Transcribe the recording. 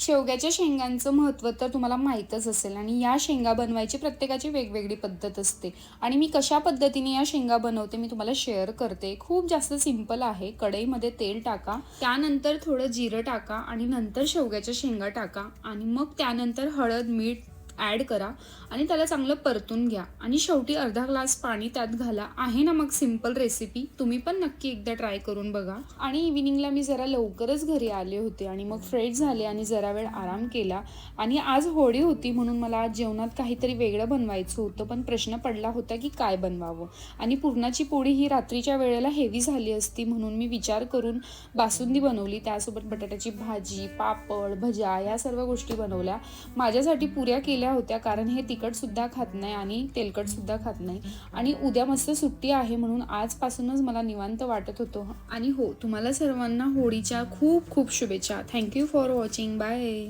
शेवग्याच्या शेंगांचं महत्त्व तर तुम्हाला माहीतच असेल आणि या शेंगा बनवायची प्रत्येकाची वेगवेगळी पद्धत असते आणि मी कशा पद्धतीने या शेंगा बनवते मी तुम्हाला शेअर करते. खूप जास्त सिंपल आहे. कढईमध्ये तेल टाका, त्यानंतर थोडं जिरं टाका आणि नंतर शेवग्याच्या शेंगा टाका आणि मग त्यानंतर हळद, मीठ ॲड करा आणि त्याला चांगलं परतून घ्या आणि शेवटी अर्धा ग्लास पाणी त्यात घाला. आहे ना मग सिंपल रेसिपी. तुम्ही पण नक्की एकदा ट्राय करून बघा. आणि इव्हिनिंगला मी जरा लवकरच घरी आले होते आणि मग फ्रेश झाले आणि जरा वेळ आराम केला आणि आज होळी होती म्हणून मला आज जेवणात काहीतरी वेगळं बनवायचं होतं, पण प्रश्न पडला होता की काय बनवावं आणि पुरणाची पोळी ही रात्रीच्या वेळेला हेवी झाली असती म्हणून मी विचार करून बासुंदी बनवली. त्यासोबत बटाट्याची भाजी, पापड, भज्या या सर्व गोष्टी बनवल्या. माझ्यासाठी पुऱ्या केल्या होत्या कारण हे तिखटसुद्धा खात नाही आणि तेलकटसुद्धा खात नाही आणि उद्या मस्त सुट्टी आहे म्हणून आजपासूनच मला निवांत वाटत होतं. आणि हो, तुम्हाला सर्वांना होळीच्या खूप खूप शुभेच्छा. Thank you for watching. बाय.